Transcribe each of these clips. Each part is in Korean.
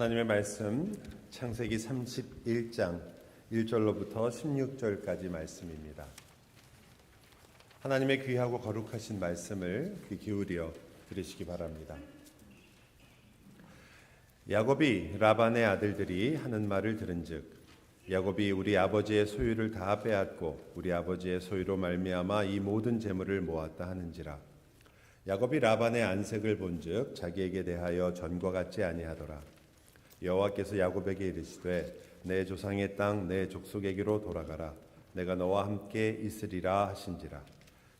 하나님의 말씀 창세기 31장 1절로부터 16절까지 말씀입니다. 하나님의 귀하고 거룩하신 말씀을 귀 기울여 들으시기 바랍니다. 야곱이 라반의 아들들이 하는 말을 들은즉 야곱이 우리 아버지의 소유를 다 빼앗고 우리 아버지의 소유로 말미암아 이 모든 재물을 모았다 하는지라. 야곱이 라반의 안색을 본즉 자기에게 대하여 전과 같지 아니하더라. 여호와께서 야곱에게 이르시되 내 조상의 땅 내 족속에게로 돌아가라. 내가 너와 함께 있으리라 하신지라.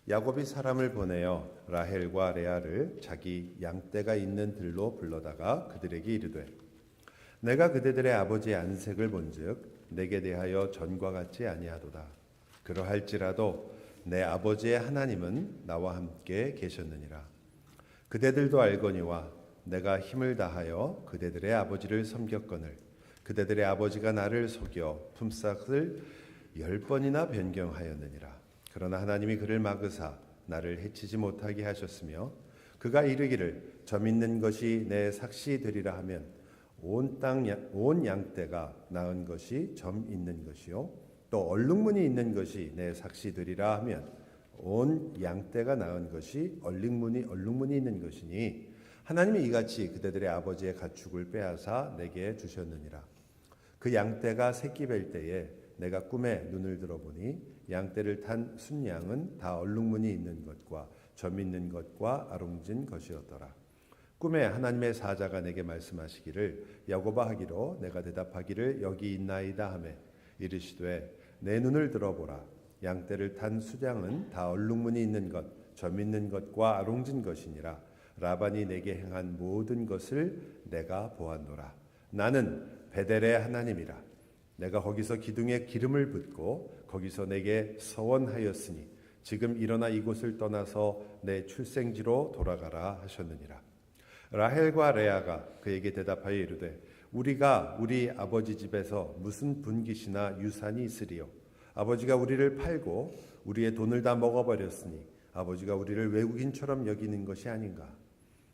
야곱이 사람을 보내어 라헬과 레아를 자기 양떼가 있는 들로 불러다가 그들에게 이르되 내가 그대들의 아버지의 안색을 본즉 내게 대하여 전과 같지 아니하도다. 그러할지라도 내 아버지의 하나님은 나와 함께 계셨느니라. 그대들도 알거니와 내가 힘을 다하여 그대들의 아버지를 섬겼거늘 그대들의 아버지가 나를 속여 품삯을 10번이나 변경하였느니라. 그러나 하나님이 그를 막으사 나를 해치지 못하게 하셨으며 그가 이르기를 점 있는 것이 내 삭시 되리라 하면 온 양떼가 낳은 것이 점 있는 것이요 또 얼룩무늬 있는 것이 내 삭시 되리라 하면 온 양떼가 낳은 것이 얼룩무늬 있는 것이니 하나님이 이같이 그대들의 아버지의 가축을 빼앗아 내게 주셨느니라. 그 양떼가 새끼 뵐 때에 내가 꿈에 눈을 들어보니 양떼를 탄 순양은 다 얼룩무늬 있는 것과 점 있는 것과 아롱진 것이었더라. 꿈에 하나님의 사자가 내게 말씀하시기를 야곱아 하기로 내가 대답하기를 여기 있나이다 하매 이르시되 내 눈을 들어보라. 양떼를 탄 수장은 다 얼룩무늬 있는 것, 점 있는 것과 아롱진 것이니라. 라반이 내게 행한 모든 것을 내가 보았노라. 나는 베델의 하나님이라. 내가 거기서 기둥에 기름을 붓고 거기서 내게 서원하였으니 지금 일어나 이곳을 떠나서 내 출생지로 돌아가라 하셨느니라. 라헬과 레아가 그에게 대답하여 이르되 우리가 우리 아버지 집에서 무슨 분깃이나 유산이 있으리요. 아버지가 우리를 팔고 우리의 돈을 다 먹어버렸으니 아버지가 우리를 외국인처럼 여기는 것이 아닌가.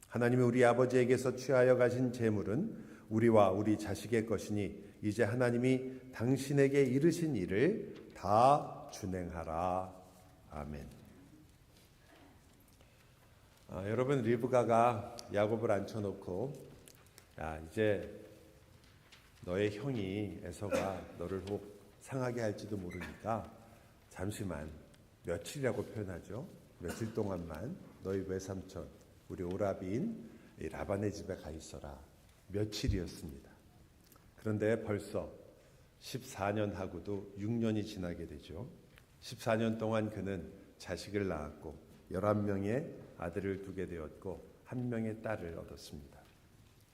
하나님이 우리 아버지에게서 취하여 가신 재물은 우리와 우리 자식의 것이니 이제 하나님이 당신에게 이르신 일을 다 준행하라. 아멘. 여러분, 리브가가 야곱을 앉혀놓고 이제 너의 형이 에서가 너를 혹 상하게 할지도 모르니까 잠시만, 며칠이라고 표현하죠. 며칠 동안만 너희 외삼촌 우리 오라비인 라반의 집에 가 있어라. 며칠이었습니다. 그런데 벌써 14년 하고도 6년이 지나게 되죠. 14년 동안 그는 자식을 낳았고 11명의 아들을 두게 되었고 1명의 딸을 얻었습니다.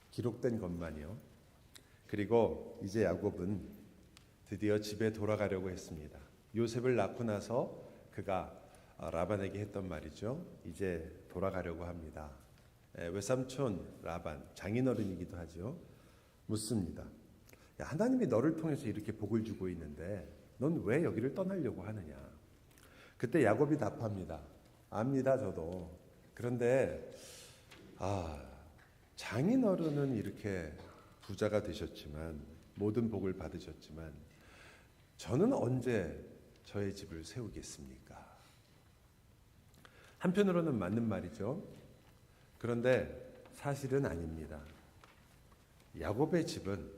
기록된 것만요. 그리고 이제 야곱은 드디어 집에 돌아가려고 했습니다. 요셉을 낳고 나서 그가 라반에게 했던 말이죠. 이제 돌아가려고 합니다. 외삼촌 라반, 장인어른이기도 하죠. 묻습니다. 하나님이 너를 통해서 이렇게 복을 주고 있는데 넌 왜 여기를 떠나려고 하느냐. 그때 야곱이 답합니다. 압니다, 저도. 그런데 장인어른은 이렇게 부자가 되셨지만 모든 복을 받으셨지만 저는 언제 저의 집을 세우겠습니까? 한편으로는 맞는 말이죠. 그런데 사실은 아닙니다. 야곱의 집은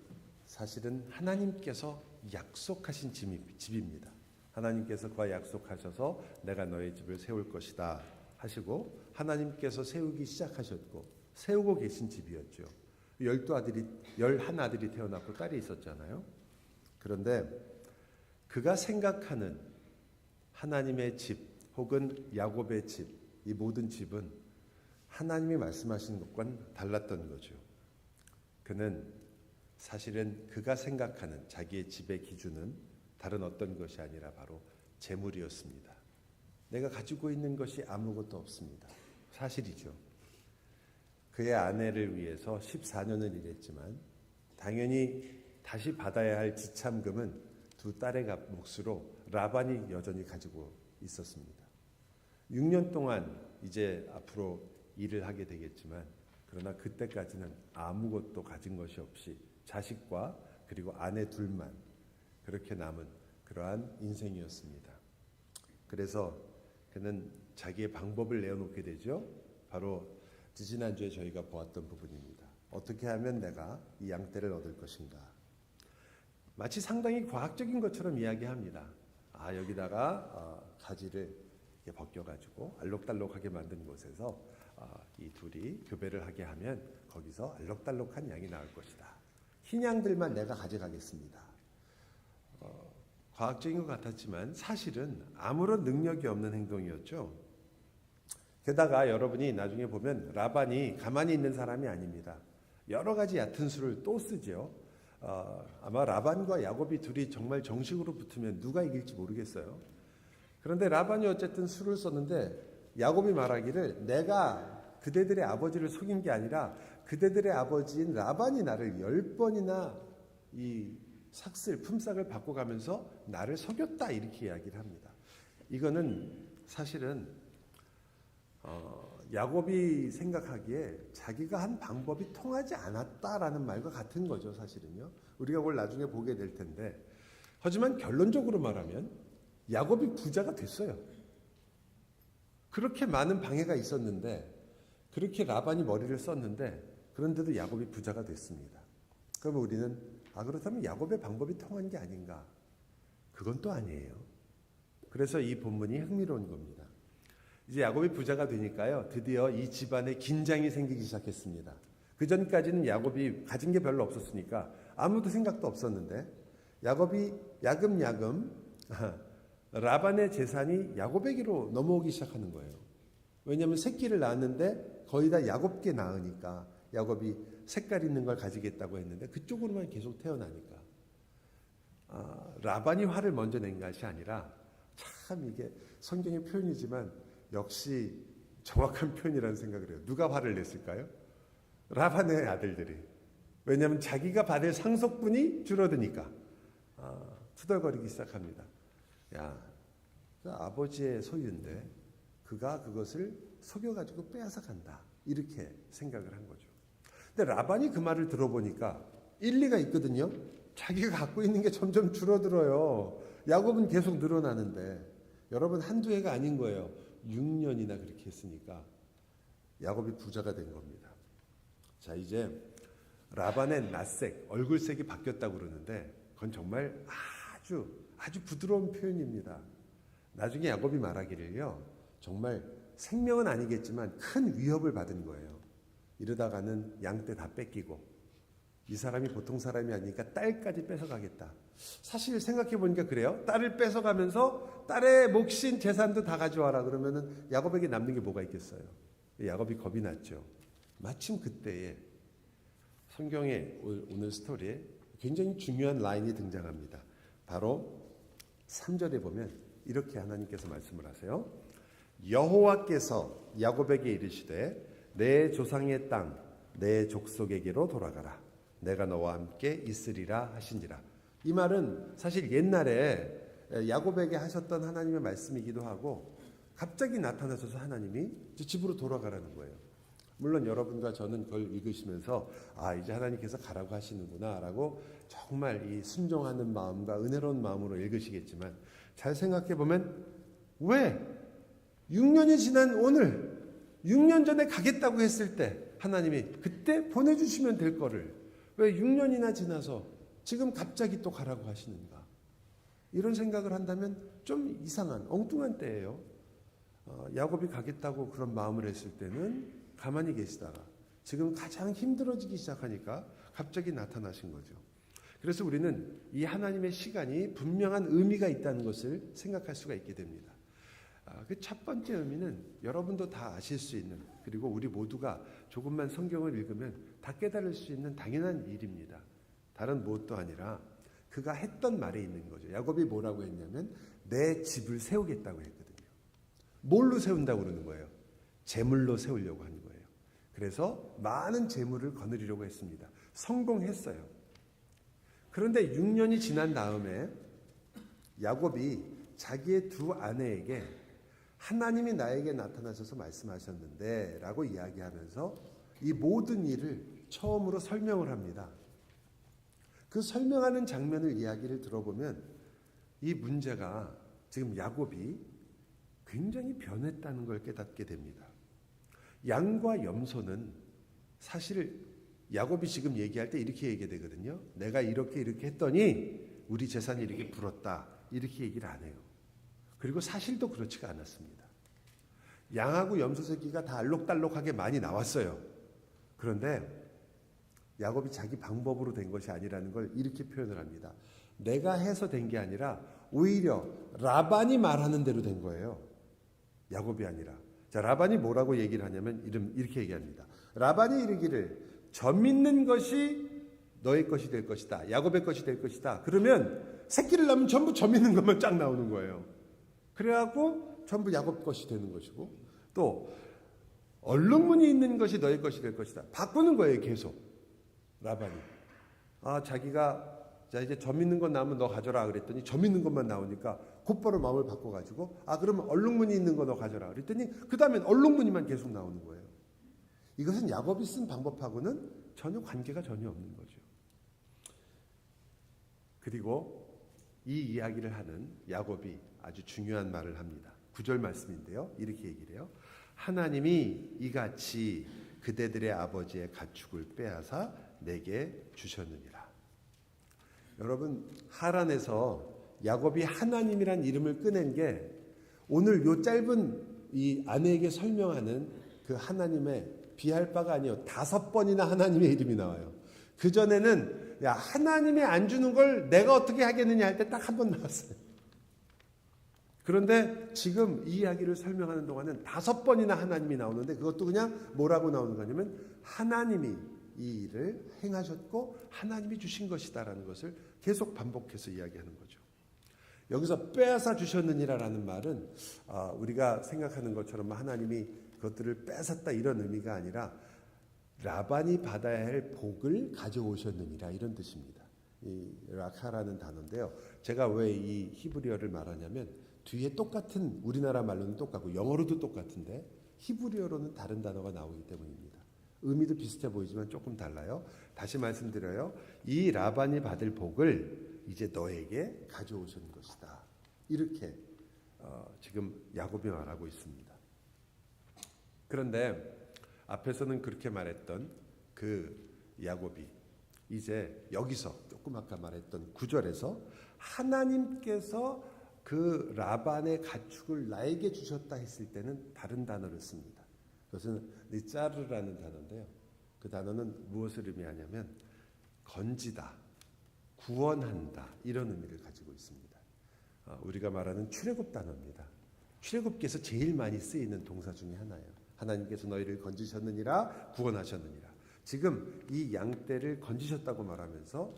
사실은 하나님께서 약속하신 집입니다. 하나님께서 그와 약속하셔서 내가 너의 집을 세울 것이다 하시고 하나님께서 세우기 시작하셨고 세우고 계신 집이었죠. 11아들이 태어났고 딸이 있었잖아요. 그런데 그가 생각하는 하나님의 집 혹은 야곱의 집, 이 모든 집은 하나님이 말씀하신 것과는 달랐던 거죠. 그는 사실은 그가 생각하는 자기의 집의 기준은 다른 어떤 것이 아니라 바로 재물이었습니다. 내가 가지고 있는 것이 아무것도 없습니다. 사실이죠. 그의 아내를 위해서 14년을 일했지만 당연히 다시 받아야 할 지참금은 두 딸의 몫으로 라반이 여전히 가지고 있었습니다. 6년 동안 이제 앞으로 일을 하게 되겠지만 그러나 그때까지는 아무것도 가진 것이 없이 자식과 그리고 아내 둘만 그렇게 남은 그러한 인생이었습니다. 그래서 그는 자기의 방법을 내어놓게 되죠. 바로 지지난주에 저희가 보았던 부분입니다. 어떻게 하면 내가 이 양떼를 얻을 것인가. 마치 상당히 과학적인 것처럼 이야기합니다. 여기다가 가지를 벗겨가지고 알록달록하게 만든 곳에서 이 둘이 교배를 하게 하면 거기서 알록달록한 양이 나올 것이다. 흰 양들만 내가 가져가겠습니다. 과학적인 것 같았지만 사실은 아무런 능력이 없는 행동이었죠. 게다가 여러분이 나중에 보면 라반이 가만히 있는 사람이 아닙니다. 여러 가지 얕은 수를 또 쓰죠. 아마 라반과 야곱이 둘이 정말 정식으로 붙으면 누가 이길지 모르겠어요. 그런데 라반이 어쨌든 수를 썼는데 야곱이 말하기를 내가 그대들의 아버지를 속인 게 아니라 그대들의 아버지인 라반이 나를 10번이나 이 삭슬, 품삯을 받고 가면서 나를 속였다 이렇게 이야기를 합니다. 이거는 사실은 야곱이 생각하기에 자기가 한 방법이 통하지 않았다라는 말과 같은 거죠. 사실은요. 우리가 그걸 나중에 보게 될 텐데 하지만 결론적으로 말하면 야곱이 부자가 됐어요. 그렇게 많은 방해가 있었는데 그렇게 라반이 머리를 썼는데 그런데도 야곱이 부자가 됐습니다. 그러면 우리는 그렇다면 야곱의 방법이 통한 게 아닌가? 그건 또 아니에요. 그래서 이 본문이 흥미로운 겁니다. 이제 야곱이 부자가 되니까요. 드디어 이 집안에 긴장이 생기기 시작했습니다. 그 전까지는 야곱이 가진 게 별로 없었으니까 아무도 생각도 없었는데 야곱이 야금야금 라반의 재산이 야곱에게로 넘어오기 시작하는 거예요. 왜냐하면 새끼를 낳았는데 거의 다 야곱께 낳으니까 야곱이 색깔 있는 걸 가지겠다고 했는데 그쪽으로만 계속 태어나니까 라반이 화를 먼저 낸 것이 아니라 참 이게 성경의 표현이지만 역시 정확한 표현이라는 생각을 해요. 누가 화를 냈을까요? 라반의 아들들이. 왜냐하면 자기가 받을 상속분이 줄어드니까 투덜거리기 시작합니다. 야, 그 아버지의 소유인데 그가 그것을 속여가지고 빼앗아 간다. 이렇게 생각을 한 거죠. 근데 라반이 그 말을 들어보니까 일리가 있거든요. 자기가 갖고 있는 게 점점 줄어들어요. 야곱은 계속 늘어나는데 여러분 한두 해가 아닌 거예요. 6년이나 그렇게 했으니까 야곱이 부자가 된 겁니다. 자, 이제 라반의 낯색, 얼굴색이 바뀌었다고 그러는데 그건 정말 아주 부드러운 표현입니다. 나중에 야곱이 말하기를요. 정말 생명은 아니겠지만 큰 위협을 받은 거예요. 이러다가는 양떼 다 뺏기고 이 사람이 보통 사람이 아니니까 딸까지 뺏어가겠다. 사실 생각해 보니까 그래요. 딸을 뺏어가면서 딸의 몫인 재산도 다 가져와라 그러면은 야곱에게 남는 게 뭐가 있겠어요. 야곱이 겁이 났죠. 마침 그때에 성경의 오늘 스토리에 굉장히 중요한 라인이 등장합니다. 바로 3절에 보면 이렇게 하나님께서 말씀을 하세요. 여호와께서 야곱에게 이르시되 내 조상의 땅 내 족속에게로 돌아가라. 내가 너와 함께 있으리라 하신지라. 이 말은 사실 옛날에 야곱에게 하셨던 하나님의 말씀이기도 하고 갑자기 나타나셔서 하나님이 집으로 돌아가라는 거예요. 물론 여러분과 저는 그걸 읽으시면서 이제 하나님께서 가라고 하시는구나 라고 정말 이 순종하는 마음과 은혜로운 마음으로 읽으시겠지만 잘 생각해 보면 왜 6년이 지난 오늘 6년 전에 가겠다고 했을 때 하나님이 그때 보내주시면 될 거를 왜 6년이나 지나서 지금 갑자기 또 가라고 하시는가. 이런 생각을 한다면 좀 이상한 엉뚱한 때예요. 야곱이 가겠다고 그런 마음을 했을 때는 가만히 계시다가 지금 가장 힘들어지기 시작하니까 갑자기 나타나신 거죠. 그래서 우리는 이 하나님의 시간이 분명한 의미가 있다는 것을 생각할 수가 있게 됩니다. 그 첫 번째 의미는 여러분도 다 아실 수 있는 그리고 우리 모두가 조금만 성경을 읽으면 다 깨달을 수 있는 당연한 일입니다. 다른 무엇도 아니라 그가 했던 말에 있는 거죠. 야곱이 뭐라고 했냐면 내 집을 세우겠다고 했거든요. 뭘로 세운다고 그러는 거예요? 재물로 세우려고 하는 거예요. 그래서 많은 재물을 거느리려고 했습니다. 성공했어요. 그런데 6년이 지난 다음에 야곱이 자기의 두 아내에게 하나님이 나에게 나타나셔서 말씀하셨는데 라고 이야기하면서 이 모든 일을 처음으로 설명을 합니다. 그 설명하는 장면을 이야기를 들어보면 이 문제가 지금 야곱이 굉장히 변했다는 걸 깨닫게 됩니다. 양과 염소는 사실 야곱이 지금 얘기할 때 이렇게 얘기되거든요. 내가 이렇게 했더니 우리 재산이 이렇게 불었다. 이렇게 얘기를 안 해요. 그리고 사실도 그렇지가 않았습니다. 양하고 염소 새끼가 다 알록달록하게 많이 나왔어요. 그런데 야곱이 자기 방법으로 된 것이 아니라는 걸 이렇게 표현을 합니다. 내가 해서 된 게 아니라 오히려 라반이 말하는 대로 된 거예요. 야곱이 아니라. 자, 라반이 뭐라고 얘기를 하냐면 이렇게 얘기합니다. 라반이 이르기를 저 믿는 것이 너의 것이 될 것이다. 야곱의 것이 될 것이다. 그러면 새끼를 낳으면 전부 저 믿는 것만 쫙 나오는 거예요. 그래갖고 전부 야곱 것이 되는 것이고, 또 얼룩무늬 있는 것이 너의 것이 될 것이다. 바꾸는 거예요, 계속. 라반이. 자기가 자 이제 저 믿는 것 나오면 너 가져라 그랬더니 저 믿는 것만 나오니까 곧바로 마음을 바꿔가지고 그러면 얼룩무늬 있는 거 너 가져라 그랬더니 그 다음엔 얼룩무늬만 계속 나오는 거예요. 이것은 야곱이 쓴 방법하고는 전혀 관계가 전혀 없는 거죠. 그리고 이 이야기를 하는 야곱이 아주 중요한 말을 합니다. 9절 말씀인데요. 이렇게 얘기를 해요. 하나님이 이같이 그대들의 아버지의 가축을 빼앗아 내게 주셨느니라. 여러분, 하란에서 야곱이 하나님이란 이름을 꺼낸 게 오늘 요 짧은 이 아내에게 설명하는 그 하나님의 비할 바가 아니에요. 5번이나 하나님의 이름이 나와요. 그전에는 야 하나님이 안 주는 걸 내가 어떻게 하겠느냐 할 때 딱 한 번 나왔어요. 그런데 지금 이 이야기를 설명하는 동안은 5번이나 하나님이 나오는데 그것도 그냥 뭐라고 나오는 거냐면 하나님이 이 일을 행하셨고 하나님이 주신 것이다라는 것을 계속 반복해서 이야기하는 거죠. 여기서 빼앗아 주셨느니라라는 말은 우리가 생각하는 것처럼 하나님이 그것들을 뺏었다 이런 의미가 아니라 라반이 받아야 할 복을 가져오셨느니라 이런 뜻입니다. 이 라카라는 단어인데요. 제가 왜 이 히브리어를 말하냐면 뒤에 똑같은 우리나라 말로는 똑같고 영어로도 똑같은데 히브리어로는 다른 단어가 나오기 때문입니다. 의미도 비슷해 보이지만 조금 달라요. 다시 말씀드려요. 이 라반이 받을 복을 이제 너에게 가져오신 것이다. 이렇게 지금 야곱이 말하고 있습니다. 그런데 앞에서는 그렇게 말했던 그 야곱이 이제 여기서 조금 아까 말했던 9절에서 하나님께서 그 라반의 가축을 나에게 주셨다 했을 때는 다른 단어를 씁니다. 그것은 니짜르라는 단어인데요. 그 단어는 무엇을 의미하냐면 건지다, 구원한다 이런 의미를 가지고 있습니다. 우리가 말하는 출애굽 단어입니다. 출애굽기에서 제일 많이 쓰이는 동사 중에 하나예요. 하나님께서 너희를 건지셨느니라 구원하셨느니라. 지금 이 양떼를 건지셨다고 말하면서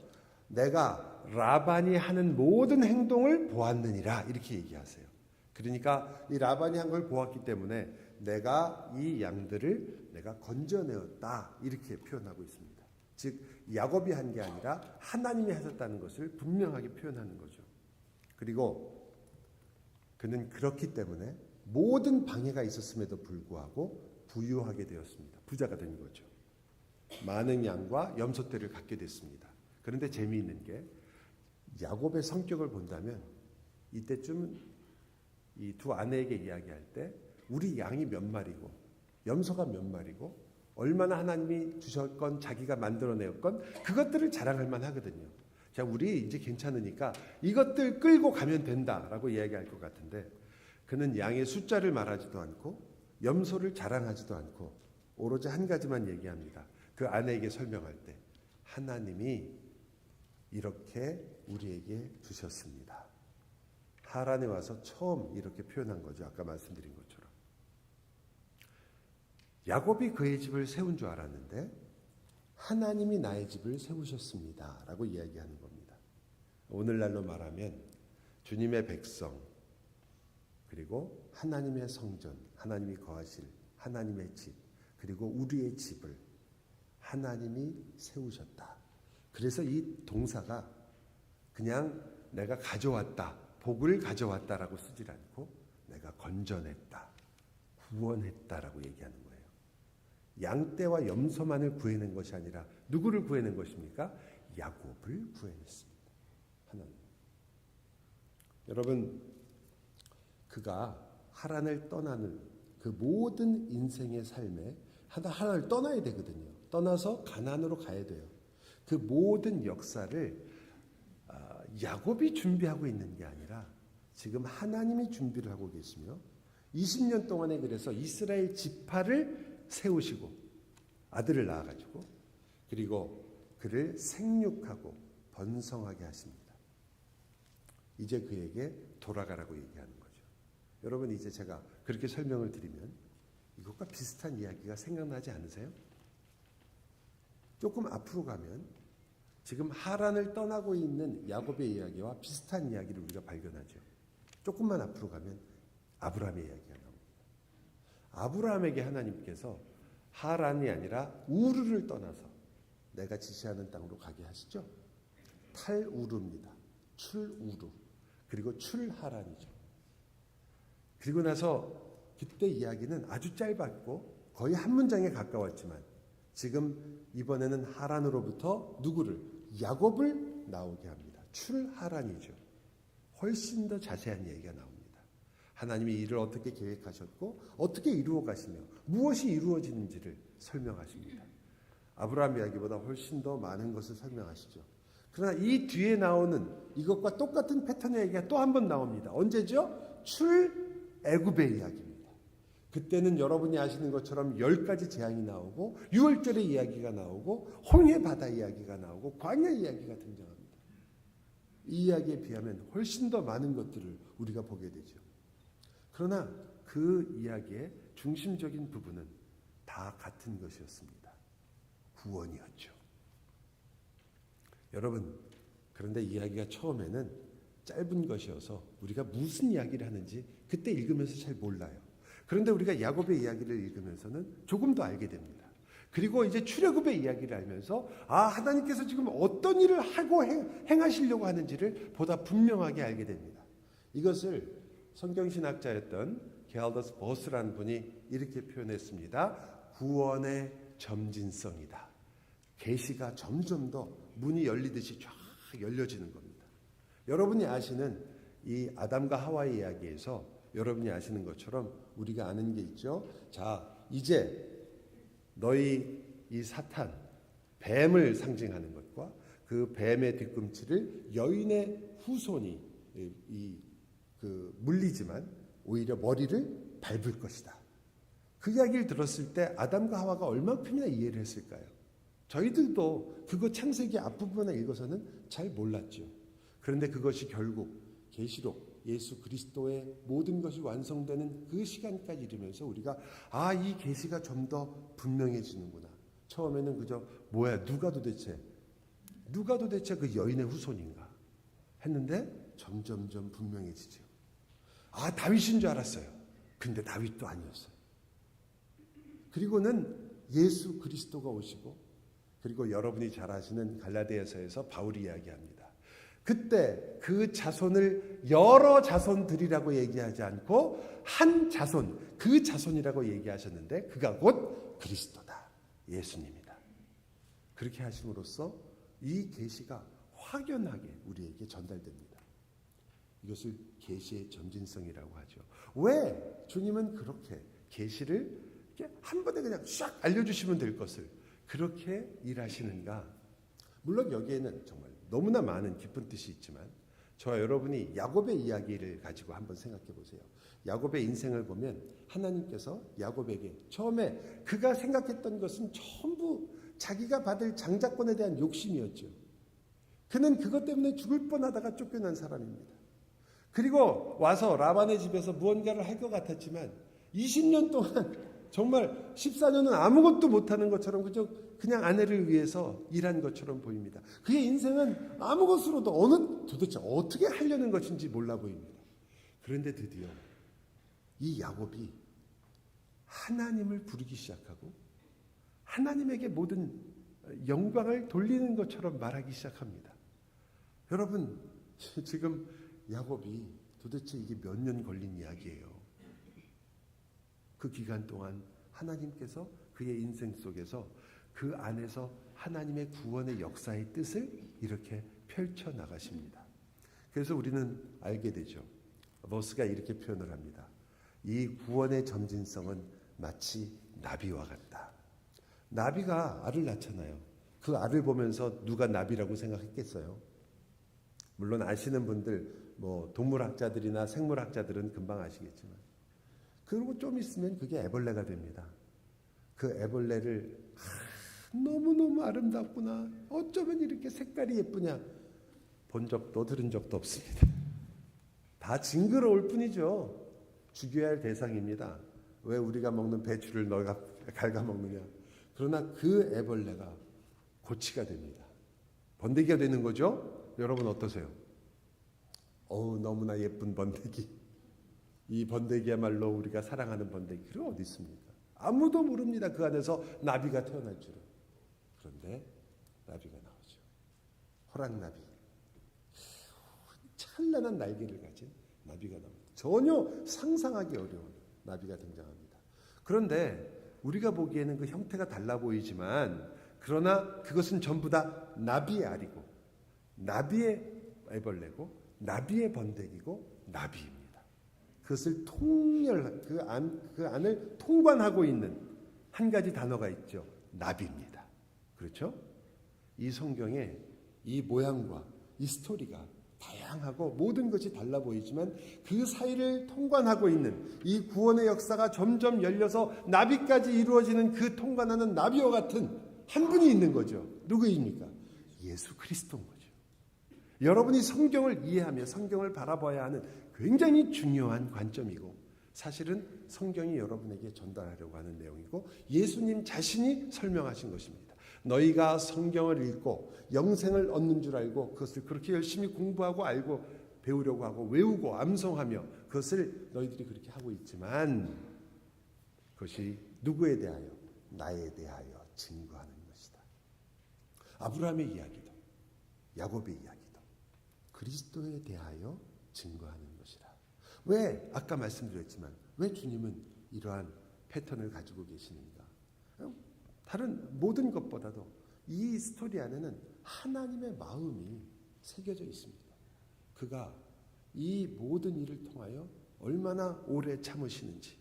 내가 라반이 하는 모든 행동을 보았느니라 이렇게 얘기하세요. 그러니까 이 라반이 한 걸 보았기 때문에 내가 이 양들을 내가 건져내었다 이렇게 표현하고 있습니다. 즉 야곱이 한 게 아니라 하나님이 하셨다는 것을 분명하게 표현하는 거죠. 그리고 그는 그렇기 때문에 모든 방해가 있었음에도 불구하고 부유하게 되었습니다. 부자가 된 거죠. 많은 양과 염소떼를 갖게 됐습니다. 그런데 재미있는 게 야곱의 성격을 본다면 이때쯤 이 두 아내에게 이야기할 때 우리 양이 몇 마리고 염소가 몇 마리고 얼마나 하나님이 주셨건 자기가 만들어내었건 그것들을 자랑할 만하거든요. 자, 우리 이제 괜찮으니까 이것들 끌고 가면 된다라고 이야기할 것 같은데 그는 양의 숫자를 말하지도 않고 염소를 자랑하지도 않고 오로지 한 가지만 얘기합니다. 그 아내에게 설명할 때 하나님이 이렇게 우리에게 주셨습니다. 하란에 와서 처음 이렇게 표현한 거죠. 아까 말씀드린 것처럼. 야곱이 그의 집을 세운 줄 알았는데 하나님이 나의 집을 세우셨습니다. 라고 이야기하는 겁니다. 오늘날로 말하면 주님의 백성 그리고 하나님의 성전, 하나님이 거하실 하나님의 집 그리고 우리의 집을 하나님이 세우셨다. 그래서 이 동사가 그냥 내가 가져왔다, 복을 가져왔다라고 쓰질 않고 내가 건져냈다, 구원했다라고 얘기하는 거예요. 양떼와 염소만을 구해낸 것이 아니라 누구를 구해낸 것입니까? 야곱을 구해냈습니다. 하나님. 여러분, 그가 하란을 떠나는 그 모든 인생의 삶에 하란을 떠나야 되거든요. 떠나서 가나안으로 가야 돼요. 그 모든 역사를 야곱이 준비하고 있는 게 아니라 지금 하나님이 준비를 하고 계시며 20년 동안에 그래서 이스라엘 지파를 세우시고 아들을 낳아가지고 그리고 그를 생육하고 번성하게 하십니다. 이제 그에게 돌아가라고 얘기하는 거죠. 여러분, 이제 제가 그렇게 설명을 드리면 이것과 비슷한 이야기가 생각나지 않으세요? 조금 앞으로 가면 지금 하란을 떠나고 있는 야곱의 이야기와 비슷한 이야기를 우리가 발견하죠. 조금만 앞으로 가면 아브라함의 이야기가 나옵니다. 아브라함에게 하나님께서 하란이 아니라 우르를 떠나서 내가 지시하는 땅으로 가게 하시죠. 탈우르입니다. 출우르. 그리고 출하란이죠. 그리고 나서 그때 이야기는 아주 짧았고 거의 한 문장에 가까웠지만 지금 이번에는 하란으로부터 누구를? 야곱을 나오게 합니다. 출하란이죠. 훨씬 더 자세한 얘기가 나옵니다. 하나님이 이를 어떻게 계획하셨고 어떻게 이루어 가시며 무엇이 이루어지는지를 설명하십니다. 아브라함 이야기보다 훨씬 더 많은 것을 설명하시죠. 그러나 이 뒤에 나오는 이것과 똑같은 패턴의 얘기가 또 한 번 나옵니다. 언제죠? 출애굽의 이야기입니다. 그때는 여러분이 아시는 것처럼 10가지 재앙이 나오고 6월절의 이야기가 나오고 홍해 바다 이야기가 나오고 광야 이야기가 등장합니다. 이 이야기에 비하면 훨씬 더 많은 것들을 우리가 보게 되죠. 그러나 그 이야기의 중심적인 부분은 다 같은 것이었습니다. 구원이었죠. 여러분, 그런데 이야기가 처음에는 짧은 것이어서 우리가 무슨 이야기를 하는지 그때 읽으면서 잘 몰라요. 그런데 우리가 야곱의 이야기를 읽으면서는 조금 더 알게 됩니다. 그리고 이제 출애굽의 이야기를 알면서 하나님께서 지금 어떤 일을 하고 행하시려고 하는지를 보다 분명하게 알게 됩니다. 이것을 성경신학자였던 게알더스 버스라는 분이 이렇게 표현했습니다. 구원의 점진성이다. 계시가 점점 더 문이 열리듯이 쫙 열려지는 겁니다. 여러분이 아시는 이 아담과 하와의 이야기에서 여러분이 아시는 것처럼 우리가 아는 게 있죠. 자, 이제 너희 이 사탄, 뱀을 상징하는 것과 그 뱀의 뒤꿈치를 여인의 후손이 물리지만 오히려 머리를 밟을 것이다. 그 이야기를 들었을 때 아담과 하와가 얼마큼이나 이해를 했을까요? 저희들도 그거 창세기 앞부분에 읽어서는 잘 몰랐죠. 그런데 그것이 결국 계시록 예수 그리스도의 모든 것이 완성되는 그 시간까지 이르면서 우리가 이 계시가 좀 더 분명해지는구나. 처음에는 그저 뭐야 누가 도대체 그 여인의 후손인가 했는데 점점점 분명해지죠. 다윗인 줄 알았어요. 근데 다윗도 아니었어요. 그리고는 예수 그리스도가 오시고 그리고 여러분이 잘 아시는 갈라디아서에서 바울이 이야기합니다. 그때 그 자손을 여러 자손들이라고 얘기하지 않고 한 자손, 그 자손이라고 얘기하셨는데 그가 곧 그리스도다. 예수님이다. 그렇게 하심으로써 이 계시가 확연하게 우리에게 전달됩니다. 이것을 계시의 점진성이라고 하죠. 왜 주님은 그렇게 계시를 한 번에 그냥 샥 알려주시면 될 것을 그렇게 일하시는가? 물론 여기에는 정말 너무나 많은 깊은 뜻이 있지만 저와 여러분이 야곱의 이야기를 가지고 한번 생각해 보세요. 야곱의 인생을 보면 하나님께서 야곱에게 처음에 그가 생각했던 것은 전부 자기가 받을 장자권에 대한 욕심이었죠. 그는 그것 때문에 죽을 뻔하다가 쫓겨난 사람입니다. 그리고 와서 라반의 집에서 무언가를 할 것 같았지만 20년 동안 정말 14년은 아무것도 못하는 것처럼 그냥 아내를 위해서 일한 것처럼 보입니다. 그의 인생은 아무 것으로도 도대체 어떻게 하려는 것인지 몰라 보입니다. 그런데 드디어 이 야곱이 하나님을 부르기 시작하고 하나님에게 모든 영광을 돌리는 것처럼 말하기 시작합니다. 여러분, 지금 야곱이 도대체 이게 몇 년 걸린 이야기예요. 그 기간 동안 하나님께서 그의 인생 속에서 그 안에서 하나님의 구원의 역사의 뜻을 이렇게 펼쳐 나가십니다. 그래서 우리는 알게 되죠. 로스가 이렇게 표현을 합니다. 이 구원의 점진성은 마치 나비와 같다. 나비가 알을 낳잖아요. 그 알을 보면서 누가 나비라고 생각했겠어요? 물론 아시는 분들, 동물학자들이나 생물학자들은 금방 아시겠지만, 그리고 좀 있으면 그게 애벌레가 됩니다. 그 애벌레를 너무너무 아름답구나, 어쩌면 이렇게 색깔이 예쁘냐, 본 적도 들은 적도 없습니다. 다 징그러울 뿐이죠. 죽여야 할 대상입니다. 왜 우리가 먹는 배추를 너가 갉아먹느냐. 그러나 그 애벌레가 고치가 됩니다. 번데기가 되는 거죠. 여러분 어떠세요? 너무나 예쁜 번데기. 이 번데기야말로 우리가 사랑하는 번데기. 그게 어디 있습니까? 아무도 모릅니다. 그 안에서 나비가 태어날 줄은. 그런데 나비가 나오죠. 호랑나비. 찬란한 날개를 가진 나비가 나옵니다. 전혀 상상하기 어려운 나비가 등장합니다. 그런데 우리가 보기에는 그 형태가 달라 보이지만, 그러나 그것은 전부 다 나비의 알이고, 나비의 애벌레고, 나비의 번데기고, 나비입니다. 그것을 그 안을 통관하고 있는 한 가지 단어가 있죠. 나비입니다. 그렇죠? 이 성경에 이 모양과 이 스토리가 다양하고 모든 것이 달라 보이지만, 그 사이를 통관하고 있는 이 구원의 역사가 점점 열려서 나비까지 이루어지는 그 통관하는 나비와 같은 한 분이 있는 거죠. 누구입니까? 예수 그리스도인 거죠. 여러분이 성경을 이해하며 성경을 바라봐야 하는 굉장히 중요한 관점이고, 사실은 성경이 여러분에게 전달하려고 하는 내용이고, 예수님 자신이 설명하신 것입니다. 너희가 성경을 읽고 영생을 얻는 줄 알고 그것을 그렇게 열심히 공부하고 알고 배우려고 하고 외우고 암송하며 그것을 너희들이 그렇게 하고 있지만, 그것이 누구에 대하여? 나에 대하여 증거하는 것이다. 아브라함의 이야기도, 야곱의 이야기도 그리스도에 대하여 증거하는 것이라. 왜? 아까 말씀드렸지만 왜 주님은 이러한 패턴을 가지고 계시는가? 다른 모든 것보다도 이 스토리 안에는 하나님의 마음이 새겨져 있습니다. 그가 이 모든 일을 통하여 얼마나 오래 참으시는지,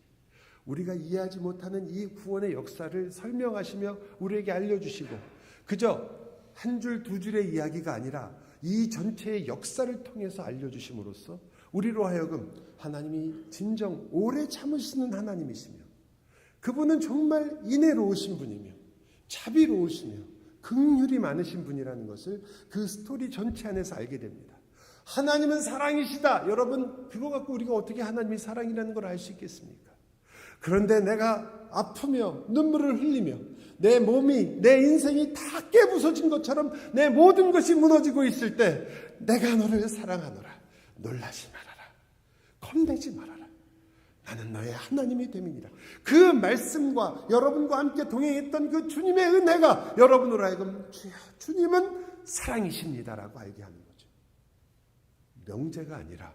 우리가 이해하지 못하는 이 구원의 역사를 설명하시며 우리에게 알려주시고, 그저 한 줄 두 줄의 이야기가 아니라 이 전체의 역사를 통해서 알려주심으로써 우리로 하여금 하나님이 진정 오래 참으시는 하나님이시며, 그분은 정말 인애로우신 분이며 자비로우시며 긍휼이 많으신 분이라는 것을 그 스토리 전체 안에서 알게 됩니다. 하나님은 사랑이시다. 여러분, 그거 갖고 우리가 어떻게 하나님이 사랑이라는 걸 알 수 있겠습니까? 그런데 내가 아프며 눈물을 흘리며 내 몸이, 내 인생이 다 깨부서진 것처럼 내 모든 것이 무너지고 있을 때, 내가 너를 사랑하노라. 놀라지 말아라. 겁내지 말아라. 나는 너의 하나님이 됨이니라. 그 말씀과 여러분과 함께 동행했던 그 주님의 은혜가 여러분으로 하여금 주님은 사랑이십니다라고 알게 하는 거죠. 명제가 아니라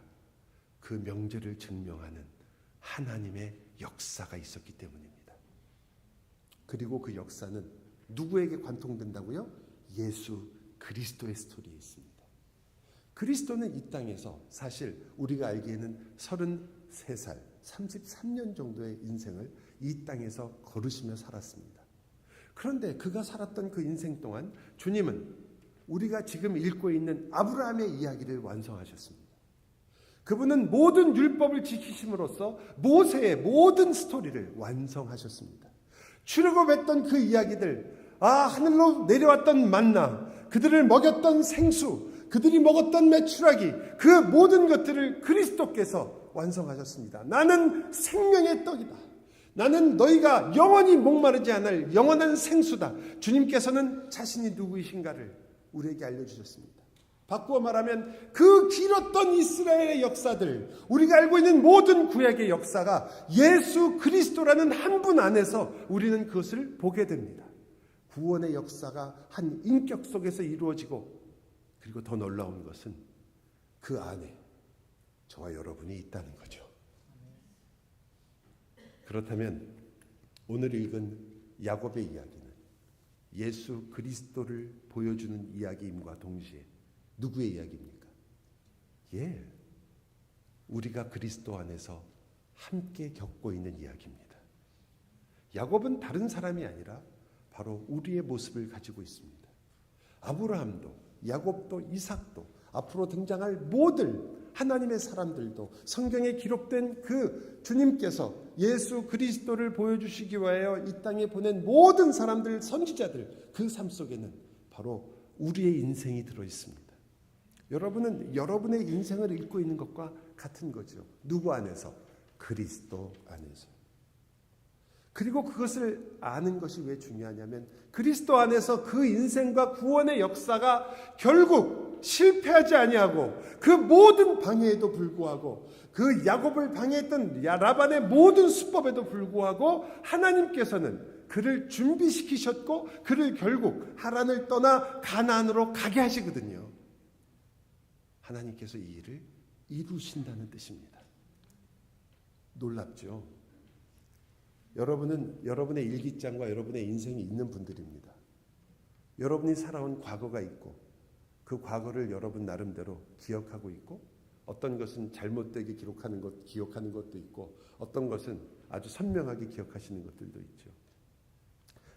그 명제를 증명하는 하나님의 역사가 있었기 때문입니다. 그리고 그 역사는 누구에게 관통된다고요? 예수 그리스도의 스토리에 있습니다. 그리스도는 이 땅에서 사실 우리가 알기에는 33살 33년 정도의 인생을 이 땅에서 걸으시며 살았습니다. 그런데 그가 살았던 그 인생 동안 주님은 우리가 지금 읽고 있는 아브라함의 이야기를 완성하셨습니다. 그분은 모든 율법을 지키심으로써 모세의 모든 스토리를 완성하셨습니다. 출애굽했던 그 이야기들, 하늘로 내려왔던 만나, 그들을 먹였던 생수, 그들이 먹었던 메추라기, 그 모든 것들을 그리스도께서 완성하셨습니다. 나는 생명의 떡이다. 나는 너희가 영원히 목마르지 않을 영원한 생수다. 주님께서는 자신이 누구이신가를 우리에게 알려주셨습니다. 바꾸어 말하면 그 길었던 이스라엘의 역사들, 우리가 알고 있는 모든 구약의 역사가 예수 그리스도라는 한 분 안에서 우리는 그것을 보게 됩니다. 구원의 역사가 한 인격 속에서 이루어지고, 그리고 더 놀라운 것은 그 안에 저와 여러분이 있다는 거죠. 그렇다면 오늘 읽은 야곱의 이야기는 예수 그리스도를 보여주는 이야기임과 동시에 누구의 이야기입니까? 우리가 그리스도 안에서 함께 겪고 있는 이야기입니다. 야곱은 다른 사람이 아니라 바로 우리의 모습을 가지고 있습니다. 아브라함도 야곱도 이삭도 앞으로 등장할 모든 하나님의 사람들도 성경에 기록된 그 주님께서 예수 그리스도를 보여주시기 위하여 이 땅에 보낸 모든 사람들, 선지자들, 그 삶 속에는 바로 우리의 인생이 들어있습니다. 여러분은 여러분의 인생을 읽고 있는 것과 같은 거죠. 누구 안에서? 그리스도 안에서. 그리고 그것을 아는 것이 왜 중요하냐면 그리스도 안에서 그 인생과 구원의 역사가 결국 실패하지 아니하고 그 모든 방해에도 불구하고 그 야곱을 방해했던 라반의 모든 수법에도 불구하고 하나님께서는 그를 준비시키셨고 그를 결국 하란을 떠나 가나안으로 가게 하시거든요. 하나님께서 이 일을 이루신다는 뜻입니다. 놀랍죠? 여러분은 여러분의 일기장과 여러분의 인생이 있는 분들입니다. 여러분이 살아온 과거가 있고 그 과거를 여러분 나름대로 기억하고 있고 어떤 것은 잘못되게 기억하는 것도 있고 어떤 것은 아주 선명하게 기억하시는 것들도 있죠.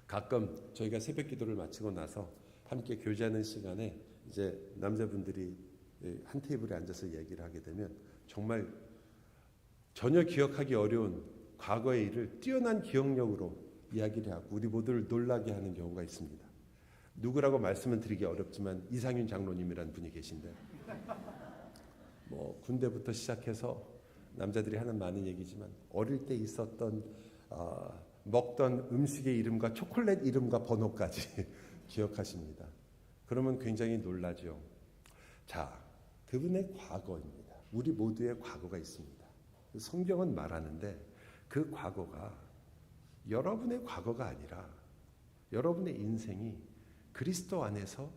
가끔 저희가 새벽 기도를 마치고 나서 함께 교제하는 시간에 이제 남자분들이 한 테이블에 앉아서 얘기를 하게 되면 정말 전혀 기억하기 어려운 과거의 일을 뛰어난 기억력으로 이야기를 하고 우리 모두를 놀라게 하는 경우가 있습니다. 누구라고 말씀은 드리기 어렵지만 이상윤 장로님이라는 분이 계신데 뭐 군대부터 시작해서 남자들이 하는 많은 얘기지만 어릴 때 있었던 먹던 음식의 이름과 초콜릿 이름과 번호까지 기억하십니다. 그러면 굉장히 놀라죠. 자, 그분의 과거입니다. 우리 모두의 과거가 있습니다. 성경은 말하는데 그 과거가 여러분의 과거가 아니라 여러분의 인생이 그리스도 안에서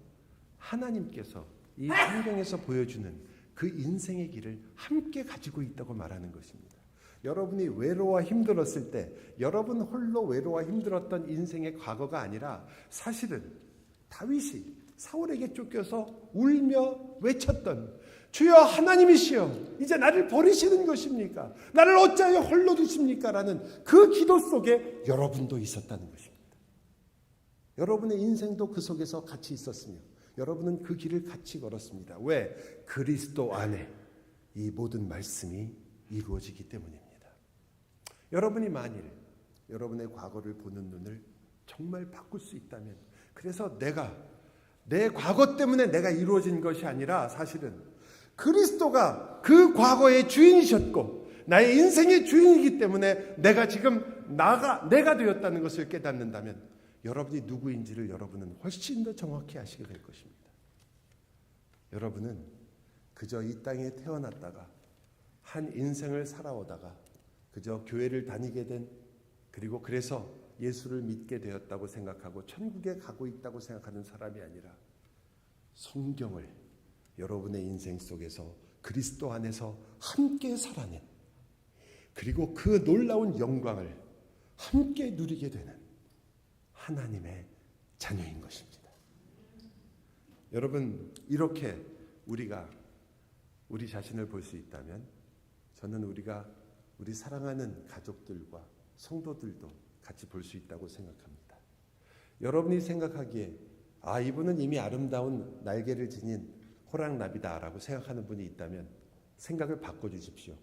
하나님께서 이 성경에서 보여주는 그 인생의 길을 함께 가지고 있다고 말하는 것입니다. 여러분이 외로워 힘들었을 때 여러분 홀로 외로워 힘들었던 인생의 과거가 아니라 사실은 다윗이 사울에게 쫓겨서 울며 외쳤던 주여 하나님이시여 이제 나를 버리시는 것입니까? 나를 어찌하여 홀로 두십니까? 라는 그 기도 속에 여러분도 있었다는 것입니다. 여러분의 인생도 그 속에서 같이 있었으며 여러분은 그 길을 같이 걸었습니다. 왜? 그리스도 안에 이 모든 말씀이 이루어지기 때문입니다. 여러분이 만일 여러분의 과거를 보는 눈을 정말 바꿀 수 있다면 그래서 내 과거 때문에 내가 이루어진 것이 아니라 사실은 그리스도가 그 과거의 주인이셨고 나의 인생의 주인이기 때문에 내가 지금 내가 되었다는 것을 깨닫는다면 여러분이 누구인지를 여러분은 훨씬 더 정확히 아시게 될 것입니다. 여러분은 그저 이 땅에 태어났다가 한 인생을 살아오다가 그저 교회를 다니게 된 그리고 그래서 예수를 믿게 되었다고 생각하고 천국에 가고 있다고 생각하는 사람이 아니라 성경을 여러분의 인생 속에서 그리스도 안에서 함께 살아낸 그리고 그 놀라운 영광을 함께 누리게 되는 하나님의 자녀인 것입니다. 여러분 이렇게 우리가 우리 자신을 볼 수 있다면 저는 우리 사랑하는 가족들과 성도들도 같이 볼 수 있다고 생각합니다. 여러분이 생각하기에 이분은 이미 아름다운 날개를 지닌 호랑나비다라고 생각하는 분이 있다면 생각을 바꿔주십시오.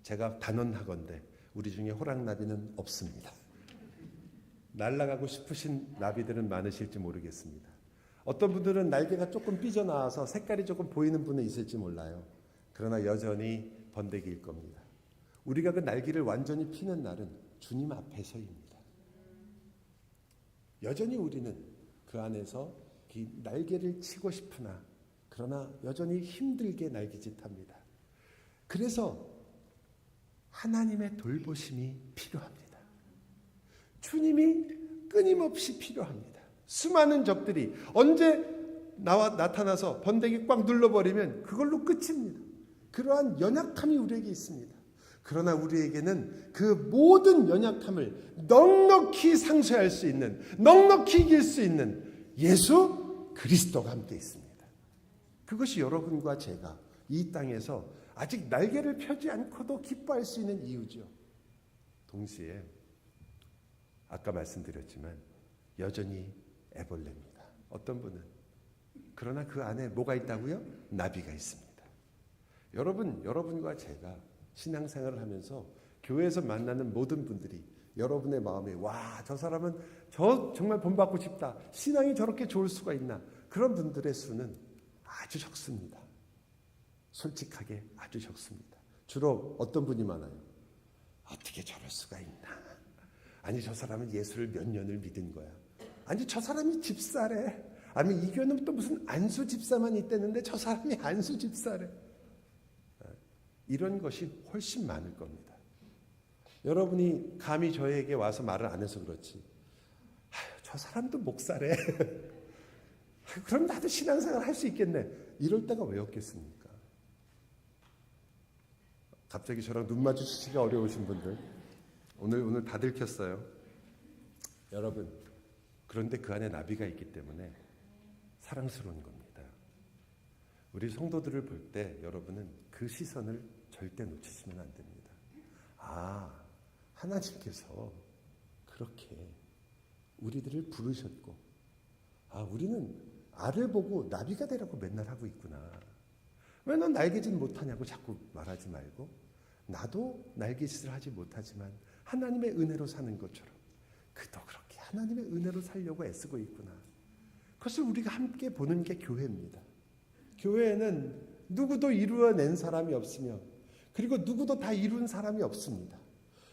제가 단언하건대 우리 중에 호랑나비는 없습니다. 날아가고 싶으신 나비들은 많으실지 모르겠습니다. 어떤 분들은 날개가 조금 삐져나와서 색깔이 조금 보이는 분은 있을지 몰라요. 그러나 여전히 번데기일 겁니다. 우리가 그 날개를 완전히 피는 날은 주님 앞에서입니다. 여전히 우리는 그 안에서 이 날개를 치고 싶으나 그러나 여전히 힘들게 날개짓합니다. 그래서 하나님의 돌보심이 필요합니다. 주님이 끊임없이 필요합니다. 수많은 적들이 언제 나타나서 번데기 꽉 눌러버리면 그걸로 끝입니다. 그러한 연약함이 우리에게 있습니다. 그러나 우리에게는 그 모든 연약함을 넉넉히 상쇄할 수 있는, 넉넉히 이길 수 있는 예수 그리스도가 함께 있습니다. 그것이 여러분과 제가 이 땅에서 아직 날개를 펴지 않고도 기뻐할 수 있는 이유죠. 동시에 아까 말씀드렸지만 여전히 애벌레입니다. 어떤 분은. 그러나 그 안에 뭐가 있다고요? 나비가 있습니다. 여러분과 제가 신앙생활을 하면서 교회에서 만나는 모든 분들이 여러분의 마음에 와, 저 사람은 저 정말 본받고 싶다. 신앙이 저렇게 좋을 수가 있나. 그런 분들의 수는 아주 적습니다. 솔직하게 아주 적습니다. 주로 어떤 분이 많아요? 어떻게 저럴 수가 있나. 아니 저 사람은 예수를 몇 년을 믿은 거야. 아니 저 사람이 집사래. 아니 이 교회는 또 무슨 안수 집사만 있다는데 저 사람이 안수 집사래. 이런 것이 훨씬 많을 겁니다. 여러분이 감히 저에게 와서 말을 안 해서 그렇지. 저 사람도 목사래. 그럼 나도 신앙생활 할 수 있겠네. 이럴 때가 왜 없겠습니까? 갑자기 저랑 눈 마주치기가 어려우신 분들 오늘 다 들켰어요. 여러분, 그런데 그 안에 나비가 있기 때문에 사랑스러운 겁니다. 우리 성도들을 볼 때 여러분은 그 시선을 절대 놓치시면 안 됩니다. 아, 하나님께서 그렇게 우리들을 부르셨고, 아, 우리는 알을 보고 나비가 되라고 맨날 하고 있구나. 왜 넌 날개짓 못하냐고 자꾸 말하지 말고, 나도 날개짓을 하지 못하지만 하나님의 은혜로 사는 것처럼 그도 그렇게 하나님의 은혜로 살려고 애쓰고 있구나. 그것을 우리가 함께 보는 게 교회입니다. 교회에는 누구도 이루어낸 사람이 없으며 그리고 누구도 다 이룬 사람이 없습니다.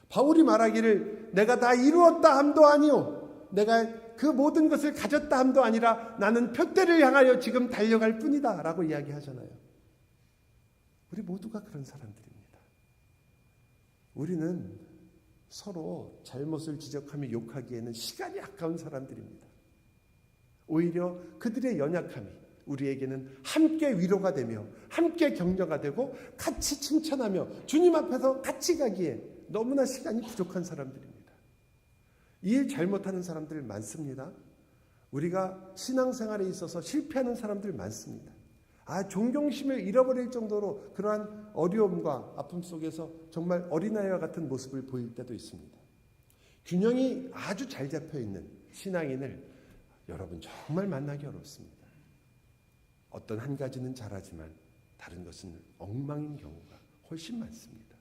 바울이 말하기를 내가 다 이루었다 함도 아니요 내가 그 모든 것을 가졌다 함도 아니라 나는 표대를 향하여 지금 달려갈 뿐이다 라고 이야기하잖아요. 우리 모두가 그런 사람들입니다. 우리는 서로 잘못을 지적하며 욕하기에는 시간이 아까운 사람들입니다. 오히려 그들의 연약함이 우리에게는 함께 위로가 되며 함께 격려가 되고 같이 칭찬하며 주님 앞에서 같이 가기에 너무나 시간이 부족한 사람들입니다. 이 일 잘못하는 사람들 많습니다. 우리가 신앙생활에 있어서 실패하는 사람들 많습니다. 존경심을 잃어버릴 정도로 그러한 어려움과 아픔 속에서 정말 어린아이와 같은 모습을 보일 때도 있습니다. 균형이 아주 잘 잡혀있는 신앙인을 여러분 정말 만나기 어렵습니다. 어떤 한 가지는 잘하지만 다른 것은 엉망인 경우가 훨씬 많습니다.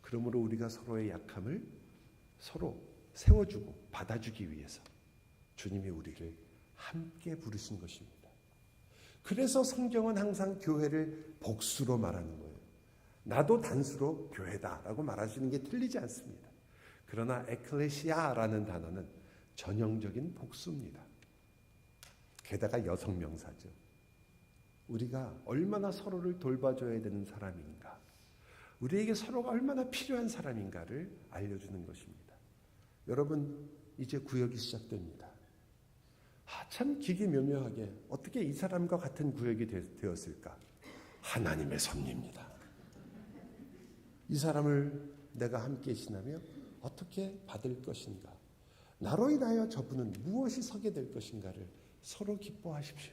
그러므로 우리가 서로의 약함을 서로 세워주고 받아주기 위해서 주님이 우리를 함께 부르신 것입니다. 그래서 성경은 항상 교회를 복수로 말하는 거예요. 나도 단수로 교회다라고 말하시는 게 틀리지 않습니다. 그러나 에클레시아라는 단어는 전형적인 복수입니다. 게다가 여성 명사죠. 우리가 얼마나 서로를 돌봐줘야 되는 사람인가, 우리에게 서로가 얼마나 필요한 사람인가를 알려주는 것입니다. 여러분, 이제 구역이 시작됩니다. 참 기기묘묘하게 어떻게 이 사람과 같은 구역이 되었을까? 하나님의 섭리입니다. 이 사람을 내가 함께 신하며 어떻게 받을 것인가? 나로 인하여 저분은 무엇이 서게 될 것인가를 서로 기뻐하십시오.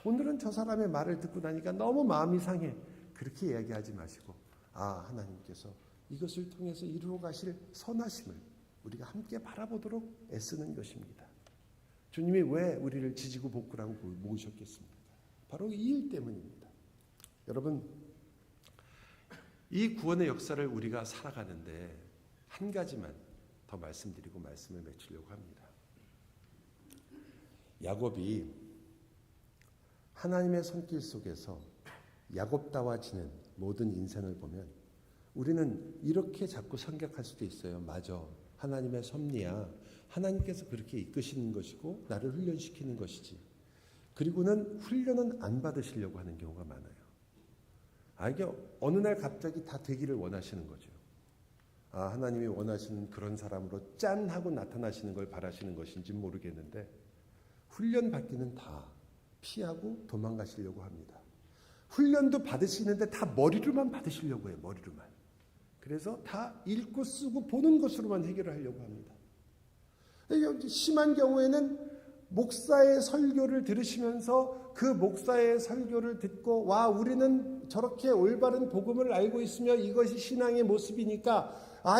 오늘은 저 사람의 말을 듣고 나니까 너무 마음이 상해. 그렇게 이야기하지 마시고 하나님께서 이것을 통해서 이루어 가실 선하심을 우리가 함께 바라보도록 애쓰는 것입니다. 주님이 왜 우리를 지지고 볶으라고 모으셨겠습니까? 바로 이 일 때문입니다. 여러분, 이 구원의 역사를 우리가 살아가는데 한 가지만 더 말씀드리고 말씀을 맺으려고 합니다. 야곱이 하나님의 손길 속에서 야곱다워지는 모든 인생을 보면 우리는 이렇게 자꾸 생각할 수도 있어요. 맞아, 하나님의 섭리야. 하나님께서 그렇게 이끄시는 것이고 나를 훈련시키는 것이지. 그리고는 훈련은 안 받으시려고 하는 경우가 많아요. 이게 어느 날 갑자기 다 되기를 원하시는 거죠. 하나님이 원하시는 그런 사람으로 짠 하고 나타나시는 걸 바라시는 것인지 모르겠는데 훈련 받기는 다 피하고 도망가시려고 합니다. 훈련도 받으시는데 다 머리로만 받으시려고 해요. 머리로만. 그래서 다 읽고 쓰고 보는 것으로만 해결을 하려고 합니다. 심한 경우에는 목사의 설교를 들으시면서 그 목사의 설교를 듣고 와 우리는 저렇게 올바른 복음을 알고 있으며 이것이 신앙의 모습이니까